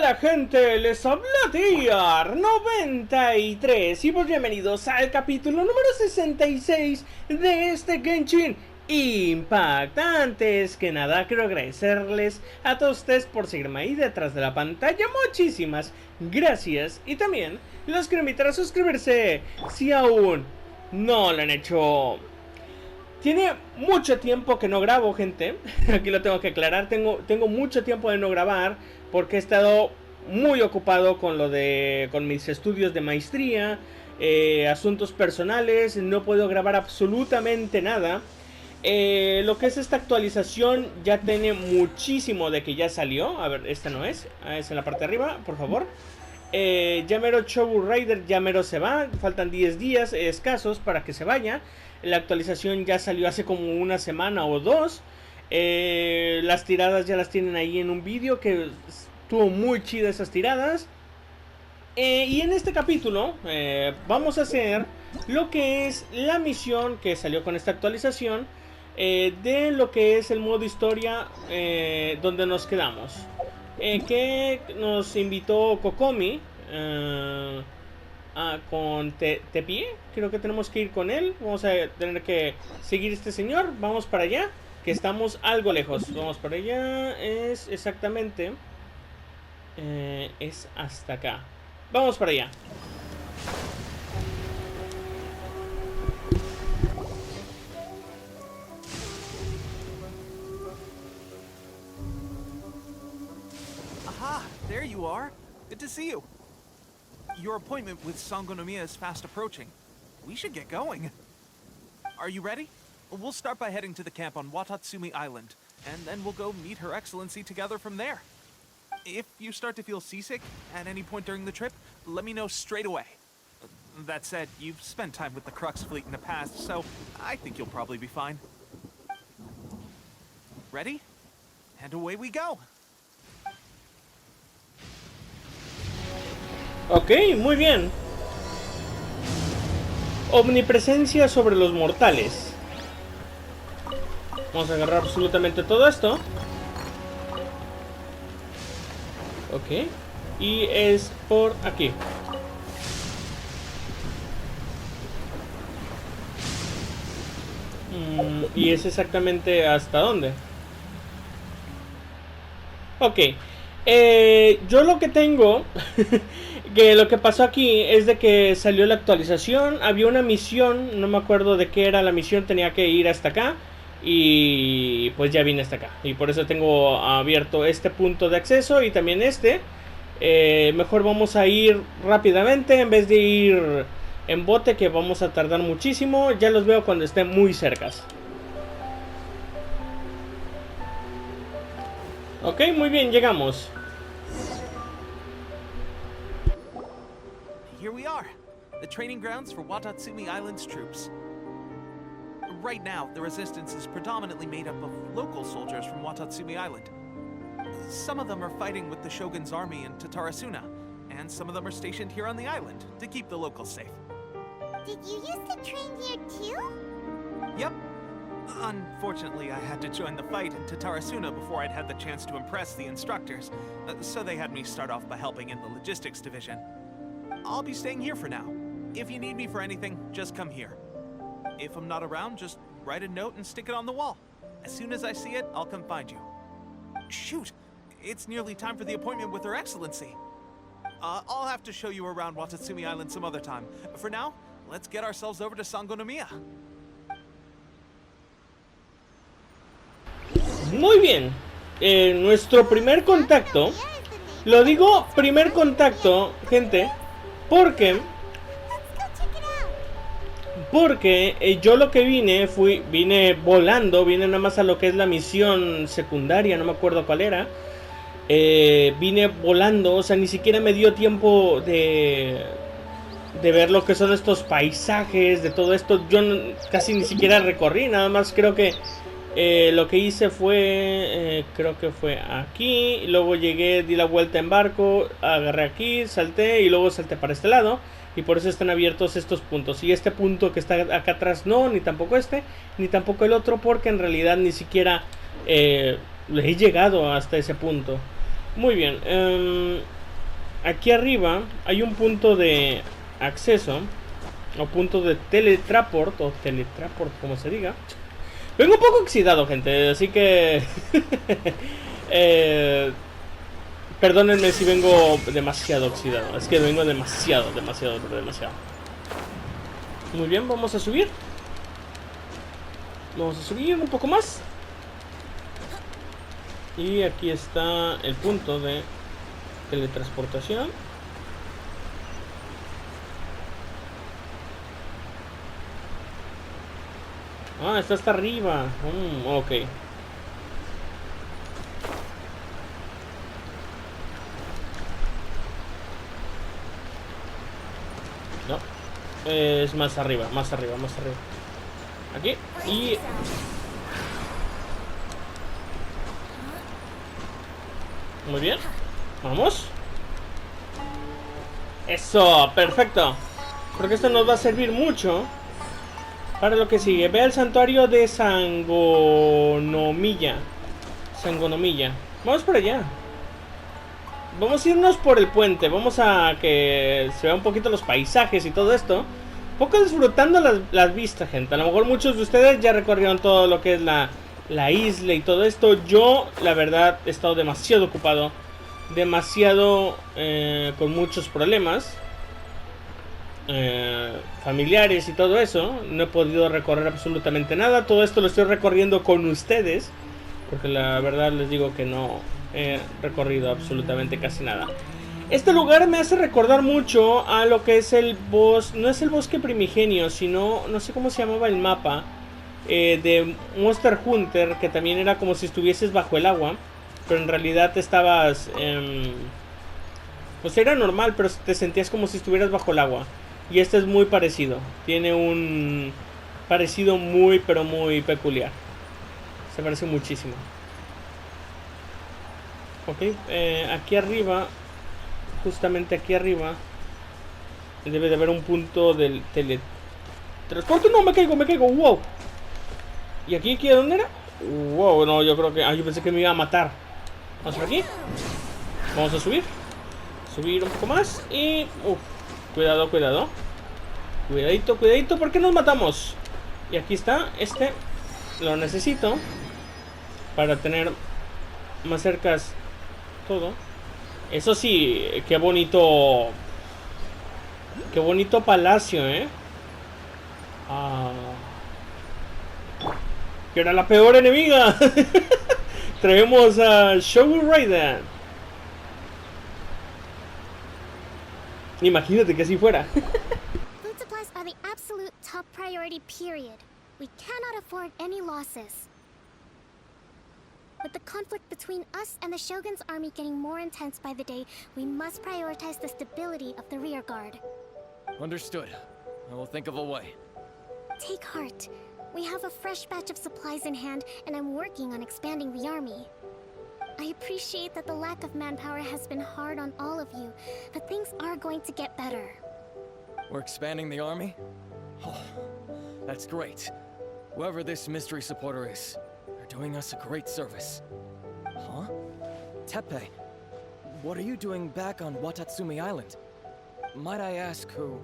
Hola gente, les habla Tiar93 y pues bienvenidos al capítulo número 66 de este Genshin Impact. Antes que nada quiero agradecerles a todos ustedes por seguirme ahí detrás de la pantalla, muchísimas gracias. Y también los quiero invitar a suscribirse si aún no lo han hecho. Tiene mucho tiempo que no grabo, gente. Aquí lo tengo que aclarar. Tengo mucho tiempo de no grabar porque he estado muy ocupado con con mis estudios de maestría, asuntos personales. No puedo grabar absolutamente nada. Lo que es esta actualización ya tiene muchísimo de que ya salió. A ver, esta no es. Es en la parte de arriba, por favor. Ya mero Show Rider ya mero se va. Faltan 10 días escasos para que se vaya. La actualización ya salió hace como una semana o dos. Las tiradas ya las tienen ahí en un vídeo que estuvo muy chida esas tiradas. Y en este capítulo vamos a hacer lo que es la misión que salió con esta actualización, de lo que es el modo historia, donde nos quedamos, que nos invitó Kokomi con Tepi. Creo que tenemos que ir con él. Vamos a tener que seguir este señor. Vamos para allá, que estamos algo lejos. Vamos para allá. Es exactamente es hasta acá. Vamos para allá. Aha, there you are. Good to see you. Your appointment with Sangonomiya is fast approaching. We should get going. Are you ready? We'll start by heading to the camp on Watatsumi Island, and then we'll go meet Her Excellency together from there. If you start to feel seasick at any point during the trip, let me know straight away. That said, you've spent time with the Crux fleet in the past, so I think you'll probably be fine. Ready? And away we go. Ok, muy bien. Omnipresencia sobre los mortales. Vamos a agarrar absolutamente todo esto. Ok. Y es por aquí. Y es exactamente hasta dónde. Ok. Yo lo que tengo que lo que pasó aquí es de que salió la actualización. Había una misión, no me acuerdo de qué era la misión. Tenía que ir hasta acá y pues ya vine hasta acá. Y por eso tengo abierto este punto de acceso y también este. Mejor vamos a ir rápidamente en vez de ir en bote, que vamos a tardar muchísimo. Ya los veo cuando estén muy cercas. Ok, muy bien, llegamos. Here we are, the training grounds for Watatsumi Island's troops. Right now, the resistance is predominantly made up of local soldiers from Watatsumi Island. Some of them are fighting with the Shogun's army in Tatarasuna, and some of them are stationed here on the island to keep the locals safe. Did you used to train here too? Yep. Unfortunately, I had to join the fight in Tatarasuna before I'd had the chance to impress the instructors, so they had me start off by helping in the logistics division. I'll be staying here for now. If you need me for anything, just come here. If I'm not around, just write a note and stick it on the wall. As soon as I see it, I'll come find you. Shoot! It's nearly time for the appointment with Her Excellency. I'll have to show you around Watatsumi Island some other time. For now, let's get ourselves over to Sangonomiya. Muy bien. Nuestro primer contacto. Lo digo primer contacto, gente, porque yo lo que vine volando, vine nada más a lo que es la misión secundaria, no me acuerdo cuál era. Vine volando, o sea, ni siquiera me dio tiempo de ver lo que son estos paisajes, de todo esto. Yo casi ni siquiera recorrí, nada más creo que lo que hice fue, creo que fue aquí, y luego llegué, di la vuelta en barco, agarré aquí, salté y luego salté para este lado. Y por eso están abiertos estos puntos. Y este punto que está acá atrás no, ni tampoco este, ni tampoco el otro, porque en realidad ni siquiera he llegado hasta ese punto. Muy bien. Aquí arriba hay un punto de acceso. O punto de teletransport. O teletransport, como se diga. Vengo un poco oxidado, gente. Así que... perdónenme si vengo demasiado oxidado. Es que vengo demasiado. Muy bien, vamos a subir. Vamos a subir un poco más. Y aquí está el punto de teletransportación. Ah, está hasta arriba. Ok. No. Es más arriba. Aquí. Y... muy bien. Vamos. Eso, perfecto. Porque esto nos va a servir mucho para lo que sigue. Ve al santuario de Sangonomilla. Vamos por allá. Vamos a irnos por el puente. Vamos a que se vea un poquito los paisajes y todo esto. Un poco disfrutando las vistas, gente. A lo mejor muchos de ustedes ya recorrieron todo lo que es la isla y todo esto. Yo, la verdad, he estado demasiado ocupado. Demasiado con muchos problemas familiares y todo eso. No he podido recorrer absolutamente nada. Todo esto lo estoy recorriendo con ustedes, porque la verdad les digo que no he recorrido absolutamente casi nada. Este lugar me hace recordar mucho a lo que es el bosque. No es el bosque primigenio, sino, no sé cómo se llamaba el mapa, de Monster Hunter, que también era como si estuvieses bajo el agua, pero en realidad estabas pues era normal, pero te sentías como si estuvieras bajo el agua. Y este es muy parecido. Tiene un parecido muy, pero muy peculiar. Se parece muchísimo. Ok, aquí arriba, justamente aquí arriba, debe de haber un punto del teletransporte. No, me caigo, wow. ¿Y aquí dónde era? Wow, no, yo creo que... yo pensé que me iba a matar. Vamos por aquí. Vamos a subir. Subir un poco más y... cuidado. Cuidadito, porque nos matamos. Y aquí está, lo necesito para tener más cercas todo. Eso sí, qué bonito palacio, que era la peor enemiga. Traemos a Shogun Raiden. Imagínate que así fuera. Food supplies are the absolute top priority, period. We cannot afford any losses. With the conflict between us and the Shogun's army getting more intense by the day, we must prioritize the stability of the rear guard. Understood. I will think of a way. Take heart. We have a fresh batch of supplies in hand, and I'm working on expanding the army. I appreciate that the lack of manpower has been hard on all of you, but things are going to get better. We're expanding the army? Oh, that's great. Whoever this mystery supporter is, they're doing us a great service. Huh? Tepe, what are you doing back on Watatsumi Island? Might I ask who?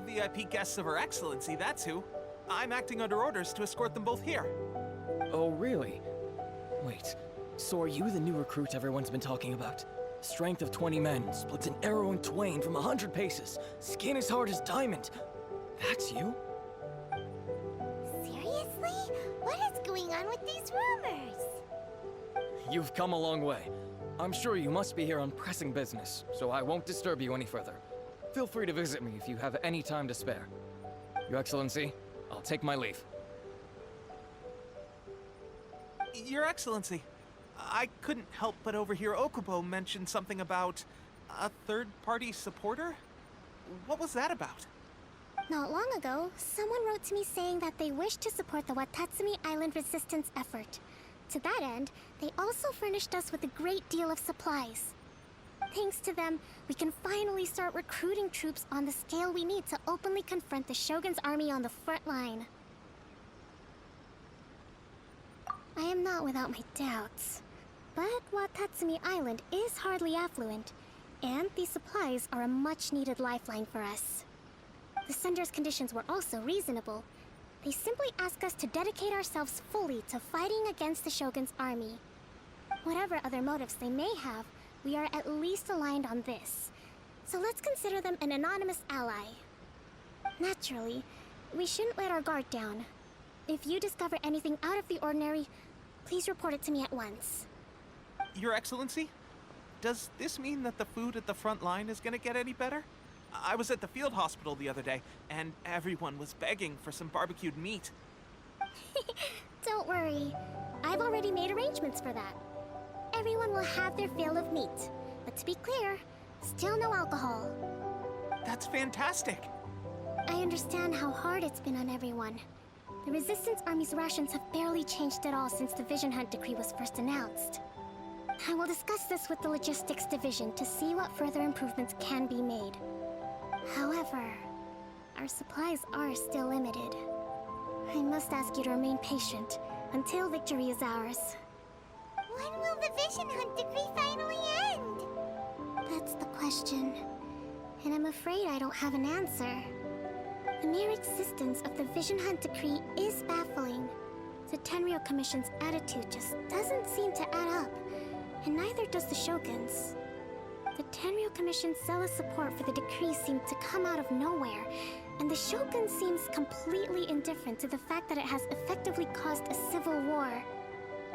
VIP guests of Her Excellency, that's who. I'm acting under orders to escort them both here. Oh, really? Wait, so are you the new recruit everyone's been talking about? Strength of 20 men, splits an arrow in twain from 100 paces, skin as hard as diamond. That's you? Seriously? What is going on with these rumors? You've come a long way. I'm sure you must be here on pressing business, so I won't disturb you any further. Feel free to visit me if you have any time to spare. Your Excellency, I'll take my leave. Your Excellency, I couldn't help but overhear Okubo mention something about a third-party supporter? What was that about? Not long ago, someone wrote to me saying that they wish to support the Watatsumi Island resistance effort. To that end, they also furnished us with a great deal of supplies. Thanks to them, we can finally start recruiting troops on the scale we need to openly confront the Shogun's army on the front line. I am not without my doubts. But Watatsumi Island is hardly affluent, and these supplies are a much-needed lifeline for us. The sender's conditions were also reasonable. They simply ask us to dedicate ourselves fully to fighting against the Shogun's army. Whatever other motives they may have, we are at least aligned on this. So let's consider them an anonymous ally. Naturally, we shouldn't let our guard down. If you discover anything out of the ordinary, please report it to me at once. Your Excellency? Does this mean that the food at the front line is gonna get any better? I was at the field hospital the other day, and everyone was begging for some barbecued meat. Don't worry. I've already made arrangements for that. Everyone will have their fill of meat. But to be clear, still no alcohol. That's fantastic! I understand how hard it's been on everyone. The Resistance Army's rations have barely changed at all since the Vision Hunt decree was first announced. I will discuss this with the Logistics Division to see what further improvements can be made. However, our supplies are still limited. I must ask you to remain patient until victory is ours. When will the Vision Hunt decree finally end? That's the question. And I'm afraid I don't have an answer. The mere existence of the Vision Hunt decree is baffling. The Tenryou Commission's attitude just doesn't seem to add up, and neither does the Shogun's. The Tenryou Commission's zealous support for the decree seemed to come out of nowhere, and the Shogun seems completely indifferent to the fact that it has effectively caused a civil war.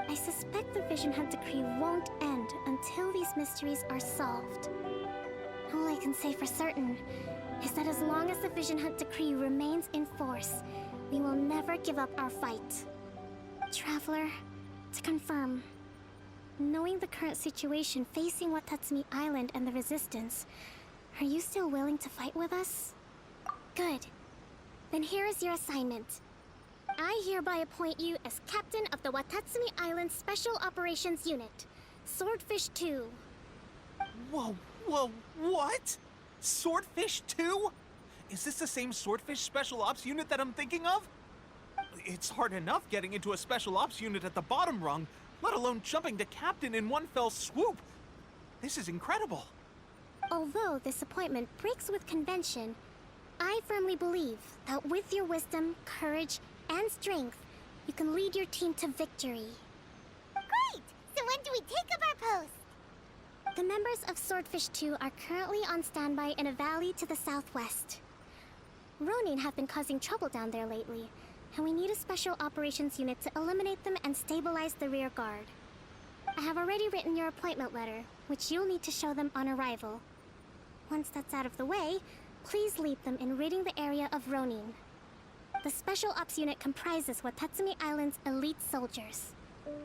I suspect the Vision Hunt decree won't end until these mysteries are solved. All I can say for certain is that as long as the Vision Hunt decree remains in force, we will never give up our fight. Traveler, to confirm, knowing the current situation facing Watatsumi Island and the Resistance, are you still willing to fight with us? Good. Then here is your assignment. I hereby appoint you as captain of the Watatsumi Island Special Operations Unit, Swordfish 2. Whoa, what? Swordfish 2? Is this the same Swordfish Special Ops unit that I'm thinking of? It's hard enough getting into a Special Ops unit at the bottom rung, let alone jumping to captain in one fell swoop. This is incredible. Although this appointment breaks with convention, I firmly believe that with your wisdom, courage, and strength, you can lead your team to victory. Great! So when do we take up our post? The members of Swordfish 2 are currently on standby in a valley to the southwest. Ronin have been causing trouble down there lately, and we need a special operations unit to eliminate them and stabilize the rear guard. I have already written your appointment letter, which you'll need to show them on arrival. Once that's out of the way, please lead them in ridding the area of Ronin. The Special Ops unit comprises Watatsumi Island's elite soldiers.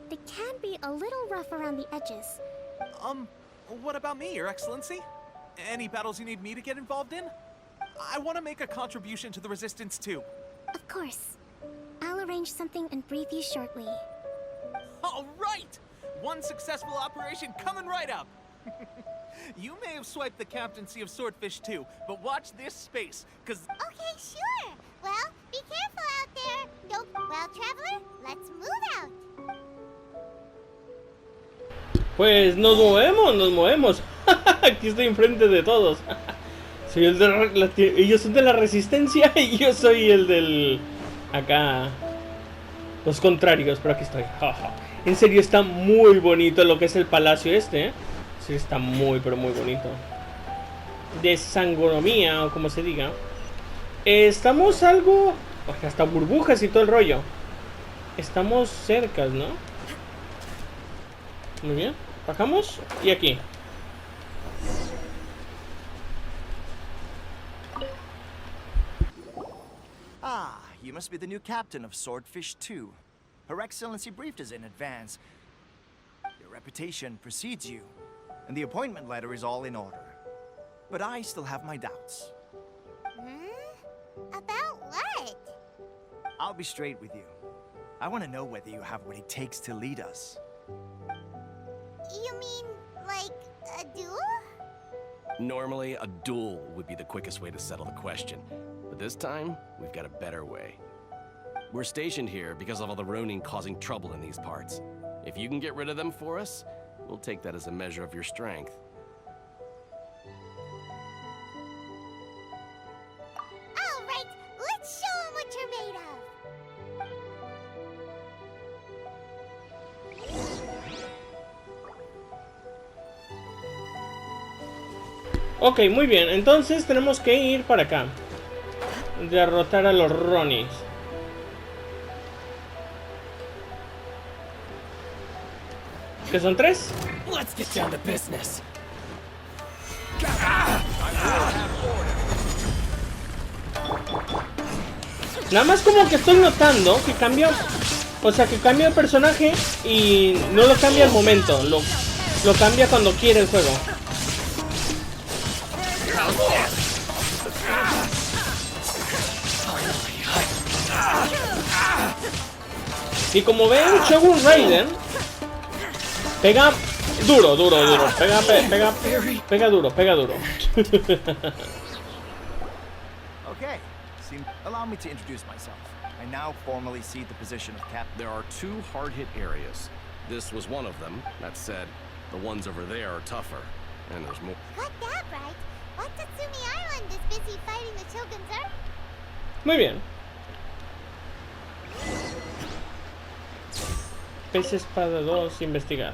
They can be a little rough around the edges. What about me, Your Excellency? Any battles you need me to get involved in? I want to make a contribution to the Resistance too. Of course. I'll arrange something and brief you shortly. All right! One successful operation coming right up! You may have swiped the captaincy of Swordfish 2, but watch this space, cause... Okay, sure. Well, be careful out there. Don't... Well, traveler, let's move out. Pues nos movemos. Aquí estoy enfrente de todos. Soy el de ellos son de la resistencia y yo soy el del... Acá... Los contrarios, pero aquí estoy. En serio está muy bonito lo que es el palacio este, ¿eh? Sí, está muy, pero muy bonito. De sangonomía, o como se diga. Estamos algo... Hasta burbujas y todo el rollo. Estamos cerca, ¿no? Muy bien. Bajamos y aquí. Ah, you must be the new captain of Swordfish 2. Her Excellency briefed us in advance. Your reputation precedes you, and the appointment letter is all in order. But I still have my doubts. About what? I'll be straight with you. I want to know whether you have what it takes to lead us. You mean, like, a duel? Normally, a duel would be the quickest way to settle the question. But this time, we've got a better way. We're stationed here because of all the Ronin causing trouble in these parts. If you can get rid of them for us, We'll take that as a measure of your strength. All right, let's show 'em what you're made of. Ok, muy bien. Entonces tenemos que ir para acá. Derrotar a los Ronies. ¿Qué son 3? Let's get down to business. Nada más como que estoy notando que cambia. O sea, que cambia el personaje y no lo cambia al momento. Lo cambia cuando quiere el juego. Y como ven, Shogun Raiden pega duro. Pega duro. Okay, allow me to introduce myself. I now formally cede the position of captain. There are 2 hard-hit areas. This was one of them. That said, the ones over there are tougher. And there's more. Got that right. Watatsumi Island is busy fighting the Shogun's army. Muy bien. Pez espada 2, investigar.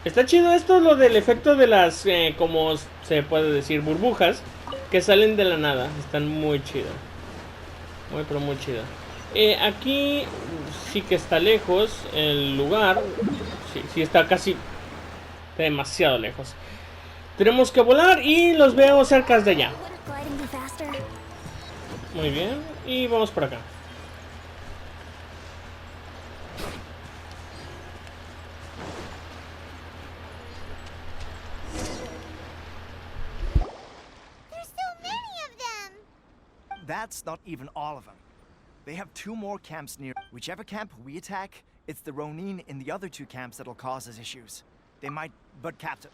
Está chido esto, lo del efecto de las, como se puede decir, burbujas que salen de la nada. Están muy chidas. Muy, pero muy chidas. Aquí sí que está lejos el lugar. Sí está casi demasiado lejos. Tenemos que volar y los veo cerca de allá. Muy bien. Y vamos por acá. That's not even all of them. They have 2 more camps near. Whichever camp we attack, it's the Ronin in the other 2 camps that'll cause us issues. They might, but Captain,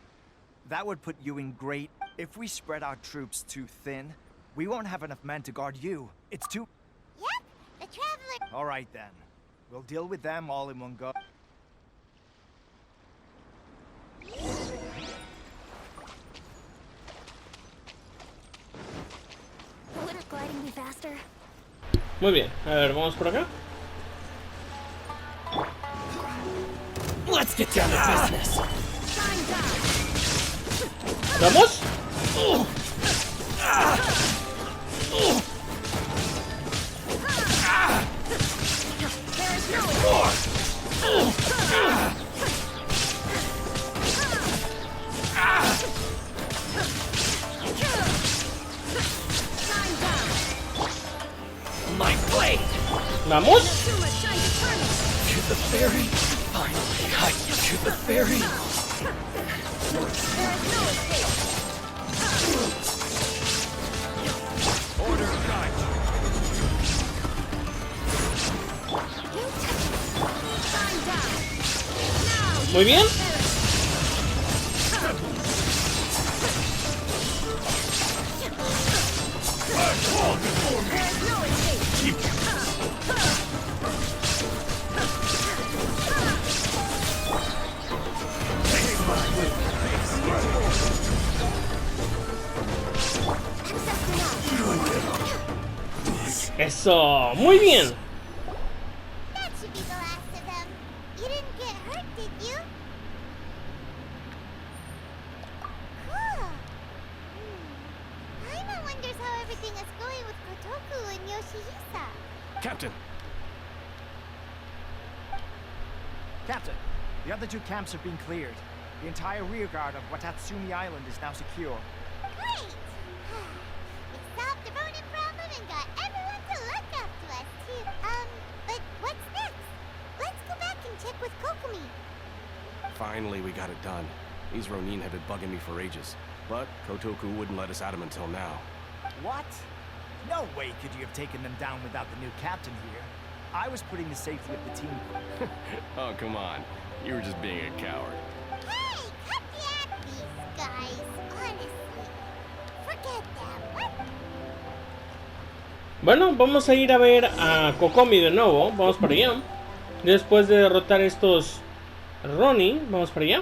that would put you in great. If we spread our troops too thin, we won't have enough men to guard you. It's too. Yep, the traveler. All right then. We'll deal with them all in one go. Muy bien, a ver, vamos por acá. Let's get down to business. ¿Vamos? My blade. ¿Vamos? To the ferry. Finally, to the ferry. Order right. Muy bien. Eso, muy bien. That should be the last of them. You didn't get hurt, did you? Cool. Paimon wonders how everything is going with Kotoku and Yoshihisa. Captain! Captain, the other 2 camps have been cleared. The entire rearguard of Watatsumi Island is now secure. Great! We solved the Ronin problem and got everyone to look up to us, too. But what's next? Let's go back and check with Kokomi. Finally, we got it done. These Ronin have been bugging me for ages. But Kotoku wouldn't let us at him until now. What? No way could you have taken them down without the new captain here. I was putting the safety of the team. Oh, come on. You were just being a coward. Hey, cut the act, these guys. Honestly. Forget them. What? Bueno, vamos a ir a ver a Kokomi de nuevo. Vamos para allá. Después de derrotar estos Ronnie, vamos para allá.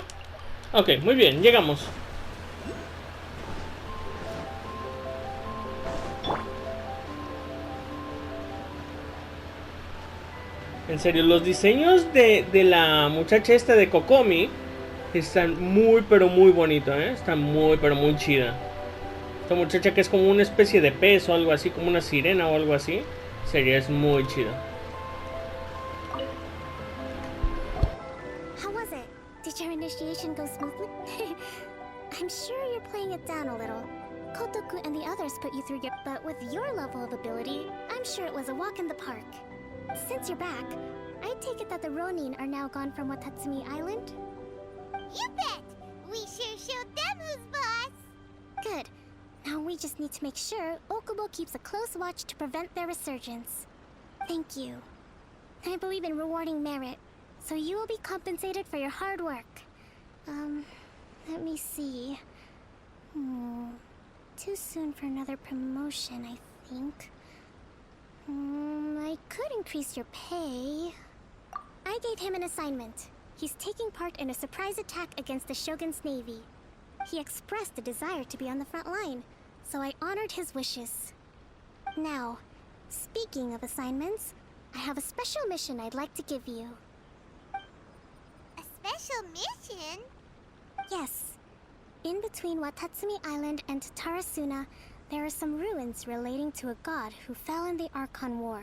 Ok, muy bien, llegamos. En serio, los diseños de la muchacha esta de Kokomi están muy pero muy bonitos, ¿eh? Están muy pero muy chida. Esta muchacha que es como una especie de pez o algo así, como una sirena o algo así. En serio, es muy chida. How was it? Did your initiation go smoothly? I'm sure you're playing it down a little. Kotoku and the others put you through your... But with your level of ability, I'm sure it was a walk in the park. Since you're back, I take it that the Ronin are now gone from Watatsumi Island? You bet! We sure showed them who's boss! Good. Now we just need to make sure Okubo keeps a close watch to prevent their resurgence. Thank you. I believe in rewarding merit, so you will be compensated for your hard work. Let me see. Too soon for another promotion, I think. I could increase your pay. I gave him an assignment. He's taking part in a surprise attack against the Shogun's navy. He expressed a desire to be on the front line, so I honored his wishes. Now, speaking of assignments, I have a special mission I'd like to give you. A special mission? Yes. In between Watatsumi Island and Tarasuna, there are some ruins relating to a god who fell in the Archon War.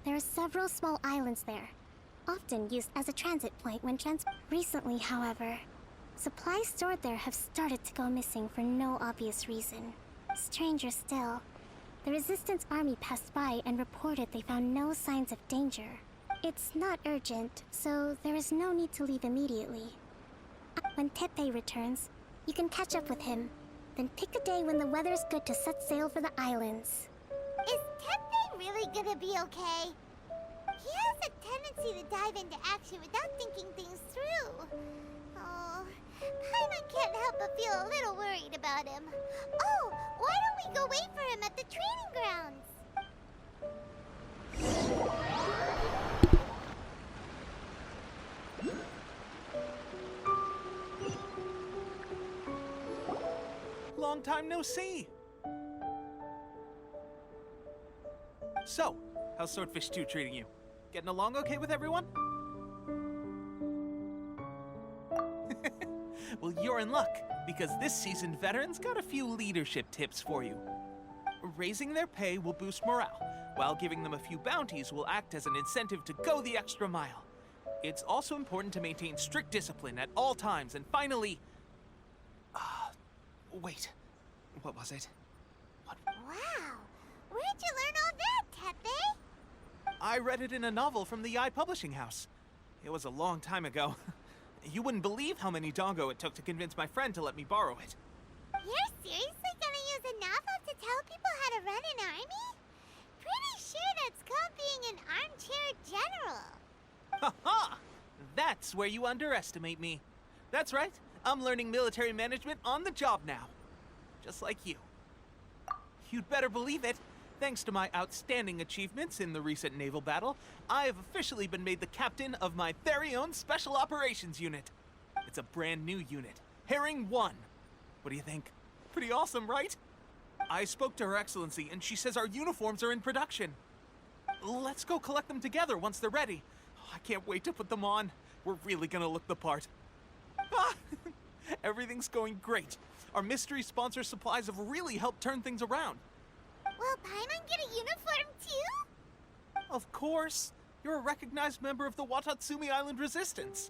There are several small islands there, often used as a transit point when Recently, however, supplies stored there have started to go missing for no obvious reason. Stranger still, the Resistance army passed by and reported they found no signs of danger. It's not urgent, so there is no need to leave immediately. When Teppei returns, you can catch up with him. Then pick a day when the weather's good to set sail for the islands. Is Teppei really gonna be okay? He has a tendency to dive into action without thinking things through. Oh, Paimon can't help but feel a little worried about him. Oh, why don't we go wait for him at the training grounds? Long time no see. So, how's Swordfish 2 treating you? Getting along okay with everyone? Well, you're in luck, because this seasoned veteran's got a few leadership tips for you. Raising their pay will boost morale, while giving them a few bounties will act as an incentive to go the extra mile. It's also important to maintain strict discipline at all times, and finally... wait. What was it? Wow, where'd you learn all that, Teppei? I read it in a novel from the Yai Publishing House. It was a long time ago. You wouldn't believe how many dongo it took to convince my friend to let me borrow it. You're seriously gonna use a novel to tell people how to run an army? Pretty sure that's called being an armchair general. Ha ha! That's where you underestimate me. That's right, I'm learning military management on the job now. Just like you. You'd better believe it. Thanks to my outstanding achievements in the recent naval battle, I have officially been made the captain of my very own Special Operations Unit. It's a brand new unit, Herring 1. What do you think? Pretty awesome, right? I spoke to Her Excellency, and she says our uniforms are in production. Let's go collect them together once they're ready. I can't wait to put them on. We're really gonna look the part. Ah! Everything's going great. Our mystery sponsor supplies have really helped turn things around. Will Paimon get a uniform too? Of course. You're a recognized member of the Watatsumi Island Resistance.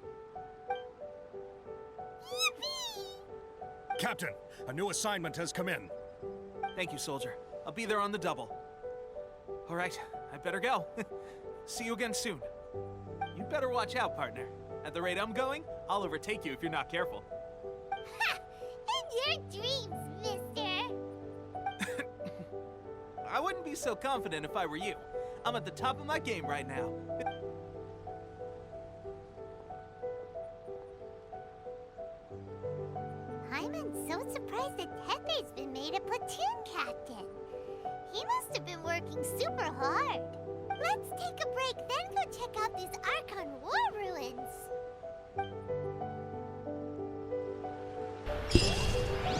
Yippee! Captain, a new assignment has come in. Thank you, soldier. I'll be there on the double. All right, I better go. See you again soon. You better watch out, partner. At the rate I'm going, I'll overtake you if you're not careful. Ha! In your dreams, mister! I wouldn't be so confident if I were you. I'm at the top of my game right now. Paimon's so surprised that Teppei's been made a platoon captain. He must have been working super hard. Let's take a break, then go check out these Archon War ruins.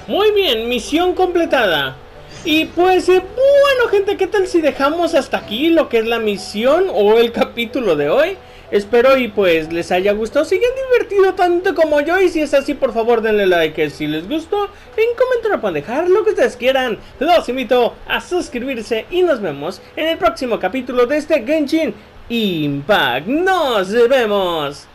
Muy bien, misión completada. Y pues bueno gente, ¿qué tal si dejamos hasta aquí lo que es la misión o el capítulo de hoy? Espero y pues les haya gustado, si han divertido tanto como yo, y si es así por favor denle like si les gustó, en comentario pueden dejar lo que ustedes quieran, los invito a suscribirse y nos vemos en el próximo capítulo de este Genshin Impact. ¡Nos vemos!